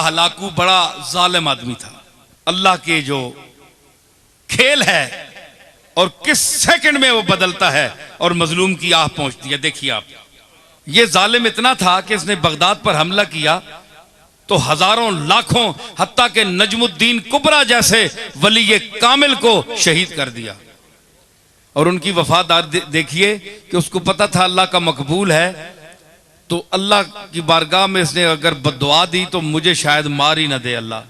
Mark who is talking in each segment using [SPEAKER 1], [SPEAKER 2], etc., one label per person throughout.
[SPEAKER 1] Hulagu बड़ा जालिम आदमी था। अल्लाह के जो खेल है और किस सेकंड में वो बदलता है और मजलूम की आह पहुंचती है। देखिए आप, ये जालिम इतना था कि इसने बगदाद पर हमला किया तो हजारों लाखों हत्ता के नजमुद्दीन कुबरा जैसे वली कामिल को शहीद कर दिया। और उनकी वफादार देखिए कि उसको पता था अल्लाह का मकबूल है, तो अल्लाह की बारगाह में इसने अगर बद्दुआ दी तो मुझे शायद मार ही ना दे अल्लाह।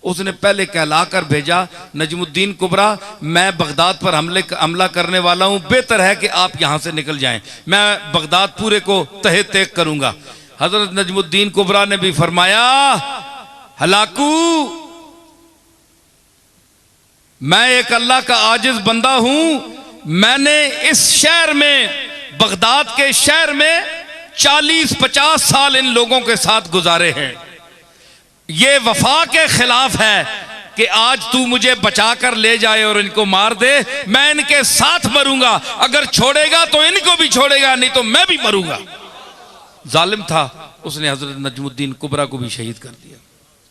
[SPEAKER 1] उसने पहले कहला कर भेजा, नजमुद्दीन कुबरा मैं बगदाद पर हमला करने वाला हूं, बेहतर है कि आप यहां से निकल जाएं, मैं बगदाद पूरे को तहे तेक करूंगा। हजरत नजमुद्दीन कुबरा ने भी फरमाया, हलाकू मैं एक अल्लाह का आजिज बंदा हूं, मैंने इस शहर में, बगदाद के शहर में 40-50 साल इन लोगों के साथ गुजारे हैं। ये वफा के खिलाफ है कि आज तू मुझे बचाकर ले जाए और इनको मार दे, मैं इनके साथ मरूंगा, अगर छोड़ेगा तो इनको भी छोड़ेगा, नहीं तो मैं भी मरूंगा। जालिम था, उसने हजरत नजमुद्दीन कुबरा को भी शहीद कर दिया।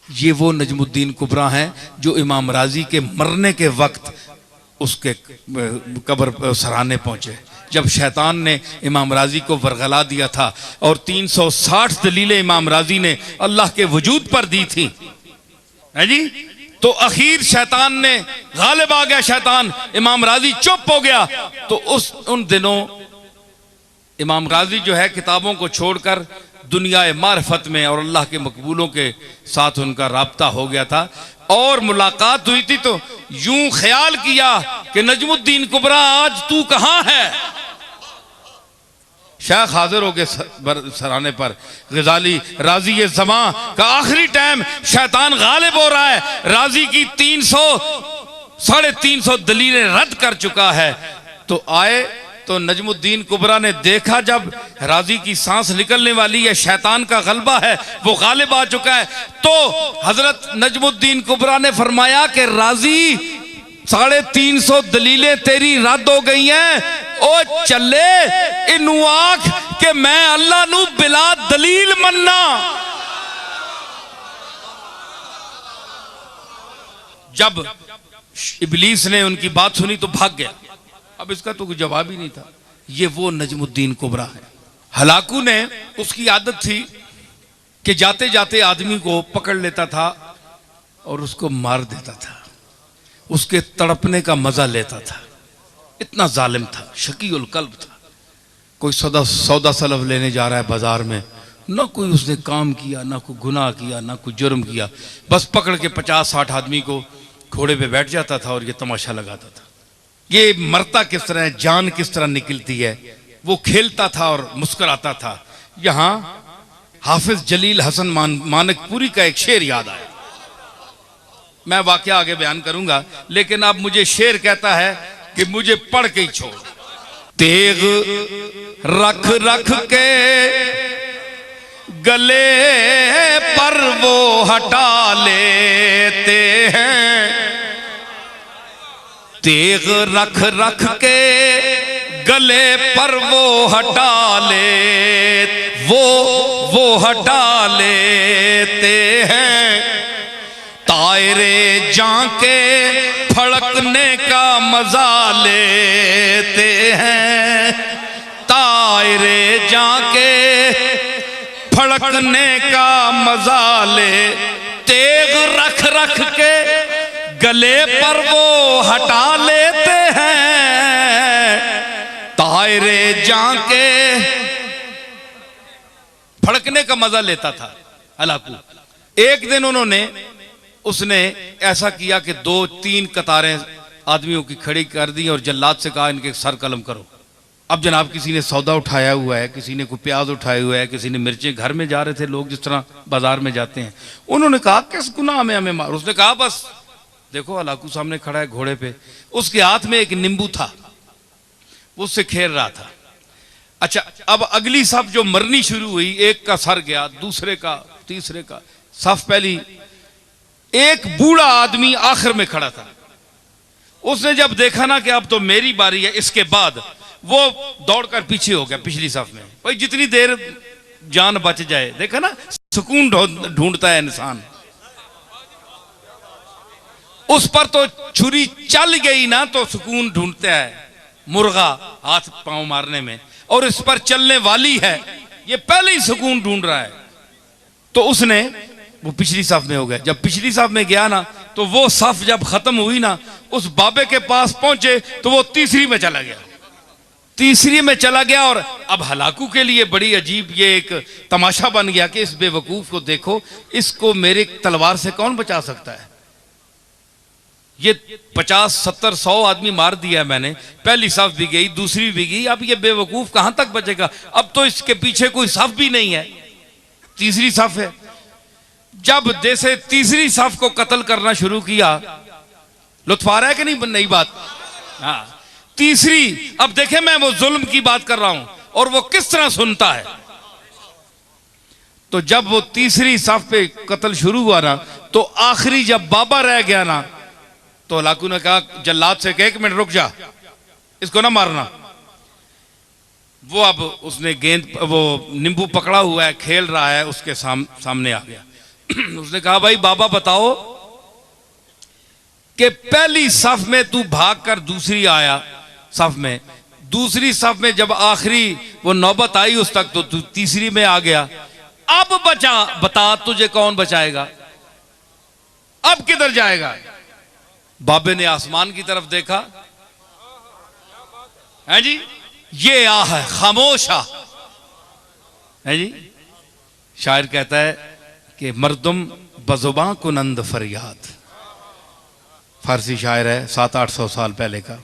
[SPEAKER 1] ये वो नजमुद्दीन कुबरा हैं जो इमाम राजी के मरने के वक्त उसके कब्र सराहने पहुंचे, जब शैतान ने इमाम राजी को वरगला दिया था और 360 दलीलें इमाम राजी ने अल्लाह के वजूद पर दी थी, है जी। तो अखीर शैतान ने गालिब आ गया, शैतान, इमाम राजी चुप हो गया। तो उन दिनों इमाम राजी जो है किताबों को छोड़कर दुनिया मार्फत में और अल्लाह के मकबूलों के साथ उनका राब्ता हो गया था। और मुलाकात हुई थी तो यूं ख्याल किया कि नजमुद्दीन कुबरा आज तू कहां है। शेख हाजिर हो गए सराहने पर, गजाली राजी ये ज़मां का आखिरी टाइम, शैतान गालिब हो रहा है, राजी की 300-350 दलीलें रद्द कर चुका है। तो आए तो नजमुद्दीन कुबरा ने देखा जब राजी की सांस निकलने वाली है, शैतान का गलबा है, वो गालिब आ चुका है, तो हजरत नजमुद्दीन कुबरा ने फरमाया कि राजी 350 दलीलें तेरी रद्द हो गई हैं, ओ चले इनू आख के मैं अल्लाह नू बिला दलील मन्ना। जब इबलीस ने उनकी बात सुनी तो भाग गया, अब इसका तो कोई जवाब ही नहीं था। ये वो नजमुद्दीन कुबरा है। हलाकू ने, उसकी आदत थी कि जाते जाते आदमी को पकड़ लेता था और उसको मार देता था, उसके तड़पने का मजा लेता था। इतना जालिम था, शकीउल कल्ब था। कोई सौदा सलफ लेने जा रहा है बाजार में, ना कोई उसने काम किया, ना कोई गुनाह किया, ना कोई जुर्म किया, बस पकड़ के 50-60 आदमी को घोड़े पे बैठ जाता था और ये तमाशा लगाता था। ये मरता किस तरह है, जान किस तरह निकलती है, वो खेलता था और मुस्कुराता था। यहां हाफिज जलील हसन मानकपुरी का एक शेर याद आया, मैं वाकया आगे बयान करूंगा, लेकिन अब मुझे शेर कहता है कि मुझे पढ़ के ही छोड़। तेग रख रख के गले पर वो हटा लेते हैं, तेग रख रख के गले पर वो हटा ले, वो हटा लेते हैं, तायरे जाके फड़कने का मजा लेते हैं, तायरे जाके फड़कने का मजा ले, तेग रख रख के गले पर वो हटा लेते हैं, तायरे जाके फड़कने का मजा लेता था हलाकू। एक दिन उसने ऐसा किया कि 2-3 कतारें आदमियों की खड़ी कर दी और जल्लाद से कहा इनके सर कलम करो। अब जनाब किसी ने सौदा उठाया हुआ है, किसी ने कोई प्याज उठाया हुआ है, किसी ने मिर्चें, घर में जा रहे थे लोग जिस तरह बाजार में जाते हैं। उन्होंने कहा किस गुनाह में हमें मार। उसने कहा बस देखो हलाकू सामने खड़ा है घोड़े पे, उसके हाथ में एक नींबू था, वो उससे खेल रहा था। अच्छा, अब अगली सफ जो मरनी शुरू हुई, एक का सर गया, दूसरे का, तीसरे का। सफ पहली, एक बूढ़ा आदमी आखिर में खड़ा था। उसने जब देखा ना कि अब तो मेरी बारी है, इसके बाद वो दौड़कर पीछे हो गया पिछली सफ में। भाई जितनी देर जान बच जाए, देखा ना सुकून ढूंढता है इंसान। उस पर तो छुरी चल गई ना तो सुकून ढूंढता है मुर्गा हाथ पांव मारने में, और इस पर चलने वाली है, ये पहले ही सुकून ढूंढ रहा है। तो उसने वो पिछली साफ में हो गया। जब पिछली साफ में गया ना तो वो साफ जब खत्म हुई ना, उस बाबे के पास पहुंचे तो वो तीसरी में चला गया, तीसरी में चला गया। और अब हलाकू के लिए बड़ी अजीब ये एक तमाशा बन गया कि इस बेवकूफ को देखो, इसको मेरे तलवार से कौन बचा सकता है। ये 50, 70, 100 आदमी मार दिया मैंने, पहली साफ भी गई, दूसरी भी गई, अब ये बेवकूफ कहां तक बचेगा। अब तो इसके पीछे कोई साफ भी नहीं है, तीसरी साफ है। जब जैसे तीसरी साफ को कत्ल करना शुरू किया, लुत्फ आ रहा है कि नहीं नई बात। हाँ, तीसरी, अब देखे मैं वो जुल्म की बात कर रहा हूं और वो किस तरह सुनता है। तो जब वो तीसरी साफ पे कत्ल शुरू हुआ ना, तो आखिरी जब बाबा रह गया ना, तो हलाकू ने कहा जल्लाद से कह, 1 मिनट रुक जा, इसको ना मारना। वो अब उसने गेंद, वो नींबू पकड़ा हुआ है, खेल रहा है, उसके सामने आ गया। उसने कहा भाई बाबा बताओ कि पहली सफ में तू भागकर दूसरी आया सफ में, दूसरी सफ में जब आखिरी वो नौबत आई उस तक तो तू तीसरी में आ गया, अब बता तुझे कौन बचाएगा, अब किधर जाएगा। बाबे ने आसमान की तरफ देखा, है जी, ये आ है खामोशा, है जी। शायर कहता है कि मर्दुम बजुबां कुनंद फरियाद, फारसी शायर है 700-800 साल पहले का,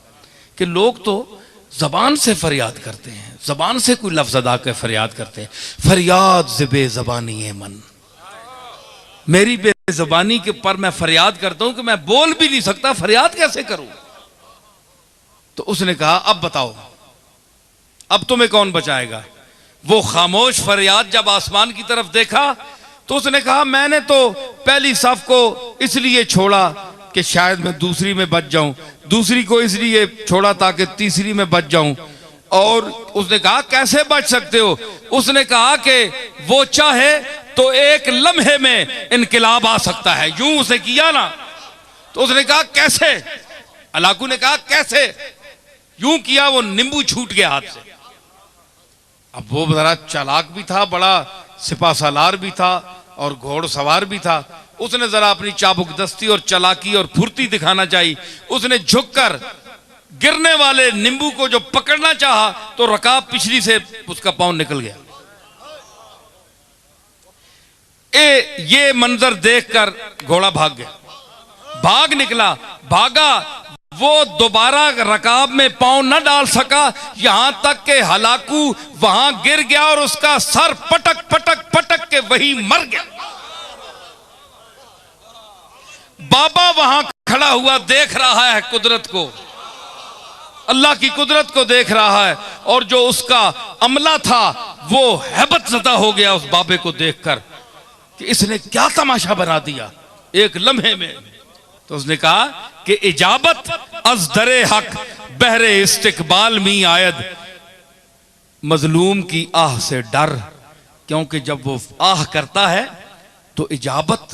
[SPEAKER 1] कि लोग तो जबान से फरियाद करते हैं, जबान से कोई लफ्ज अदा कर फरियाद करते हैं। फरियाद से बेजबानी है मन, मेरी बेजबानी के पर मैं फरियाद करता हूं कि मैं बोल भी नहीं सकता, फरियाद कैसे करूं। तो उसने कहा अब बताओ, अब तुम्हें कौन बचाएगा। वो खामोश फरियाद जब आसमान की तरफ देखा तो उसने कहा मैंने तो पहली सफ को इसलिए छोड़ा कि शायद मैं दूसरी में बच जाऊं, दूसरी को इसलिए छोड़ा ताकि तीसरी में बच जाऊं। और उसने कहा कैसे बच सकते हो। उसने कहा कि वो चाहे तो एक लम्हे में इनकलाब आ सकता है, यूं उसे किया ना। तो उसने कहा कैसे, हलाकू ने कहा कैसे, यूं किया, वो नींबू छूट गया हाथ से। अब वो बड़ा चालाक भी था, बड़ा सिपा सालार भी था और घोड़सवार भी था। उसने जरा अपनी चाबुकदस्ती और चालाकी और फुर्ती दिखाना चाहिए। उसने झुककर गिरने वाले नींबू को जो पकड़ना चाहा तो रकाब पिछली से उसका पांव निकल गया। ये मंजर देखकर घोड़ा भाग गया, भाग निकला, भागा, वो दोबारा रकाब में पांव न डाल सका, यहां तक के हलाकू वहां गिर गया और उसका सर पटक पटक पटक के वहीं मर गया। बाबा वहां खड़ा हुआ देख रहा है कुदरत को, अल्लाह की कुदरत को देख रहा है, और जो उसका अमला था वो हैबत ज़दा हो गया उस बाबे को देखकर कि इसने क्या तमाशा बना दिया एक लम्हे में। तो उसने कहा कि इजाबत अज दरे हक बहरे इस्तिकबाल मी आयद, मजलूम की आह से डर, क्योंकि जब वो आह करता है तो इजाबत,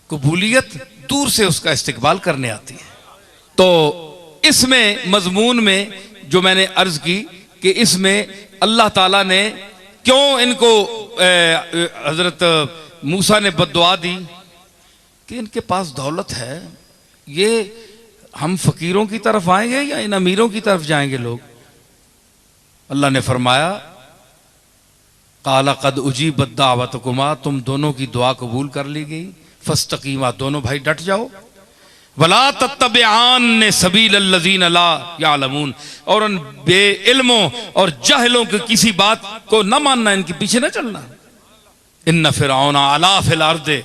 [SPEAKER 1] कबूलियत दूर से उसका इस्तिकबाल करने आती है। तो इसमें मजमून में जो मैंने अर्ज की कि इसमें अल्लाह ताला ने क्यों इनको हजरत मूसा ने बद्दुआ दी कि इनके पास दौलत है, ये हम फकीरों की तरफ आएंगे या इन अमीरों की तरफ जाएंगे लोग। अल्लाह ने फरमाया काला कद उजीबत दावतकुमा, तुम दोनों की दुआ कबूल कर ली गई, फस्तकीमा, दोनों भाई डट जाओ, वला तत्तबिआन सबील लज़ीना ला यालमून, और उन बेइल्मों और जाहिलों की किसी बात को न मानना, इनके पीछे न चलना। इन्न फिरऔन अला फिल अर्दे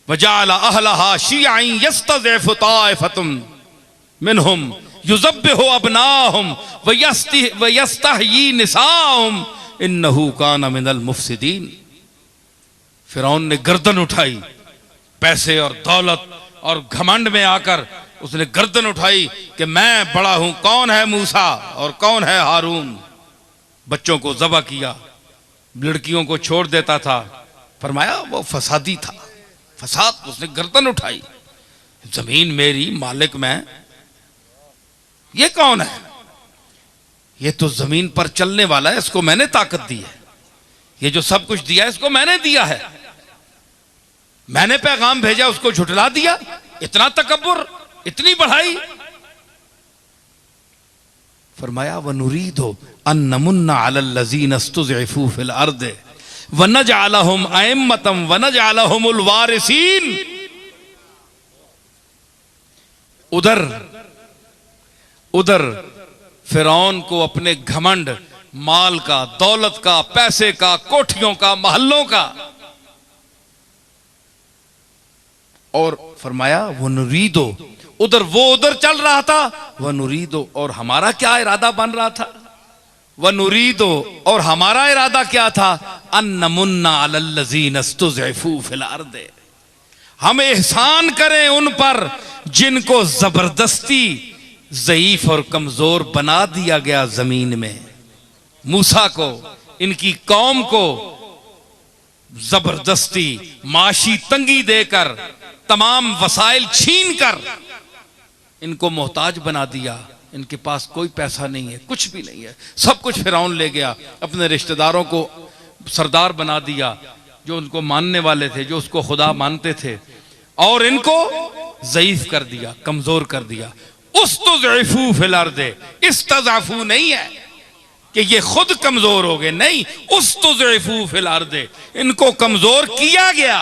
[SPEAKER 1] वजअल अहलहा शियअन यस्तज़इफु ताइफतुम मिनहुम युज़ब्बिहु अबनाहुम व यस्तहयी निसाहुम इन्नहु कान मिनल मुफसिदीन। फिरौन ने गर्दन उठाई, पैसे और दौलत और घमंड में आकर उसने गर्दन उठाई कि मैं बड़ा हूं, कौन है मूसा और कौन है हारून। बच्चों को ज़बह किया, लड़कियों को छोड़ देता था, फरमाया वो फसादी था, फसाद, उसने गर्दन उठाई। जमीन मेरी, मालिक मैं, ये कौन है? ये तो जमीन पर चलने वाला है, इसको मैंने ताकत दी है, ये जो सब कुछ दिया है इसको मैंने दिया है, मैंने पैगाम भेजा उसको झुठला दिया। इतना तकब्बुर, इतनी बढ़ाई। फरमाया वनुरीदु अन नमुन्ना अलल लज़ीना इस्तुज़इफू फिल अर्द वनजअलहुम अइम्मतम वनजअलहुमुल वारिसीन। उधर फिरौन को अपने घमंड, माल का, दौलत का, पैसे का, कोठियों का, महलों का, और फरमाया वो नुरीदो, उधर चल रहा था, वह नुरीदो, और हमारा क्या इरादा बन रहा था? वह नुरीदो, और हमारा इरादा क्या था? अन्नमुन्ना अलल्लज़ीना इस्तुज़इफू फिल अर्द, हम एहसान करें उन पर जिनको जबरदस्ती ज़ईफ और कमजोर बना दिया गया जमीन में। मूसा को, इनकी कौम को जबरदस्ती माशी तंगी देकर, तमाम वसाइल छीन कर इनको मोहताज बना दिया। इनके पास कोई पैसा नहीं है, कुछ भी नहीं है, सब कुछ फिरौन ले गया। अपने रिश्तेदारों को सरदार बना दिया, जो उनको मानने वाले थे, जो उसको खुदा मानते थे, और इनको ज़ईफ कर दिया, कमजोर कर दिया। उस्तुज़इफू फिल अर्द, इस्तज़अफू नहीं है कि ये खुद कमजोर हो गए, नहीं, उस्तुज़इफू फिल अर्द, इनको कमजोर किया गया।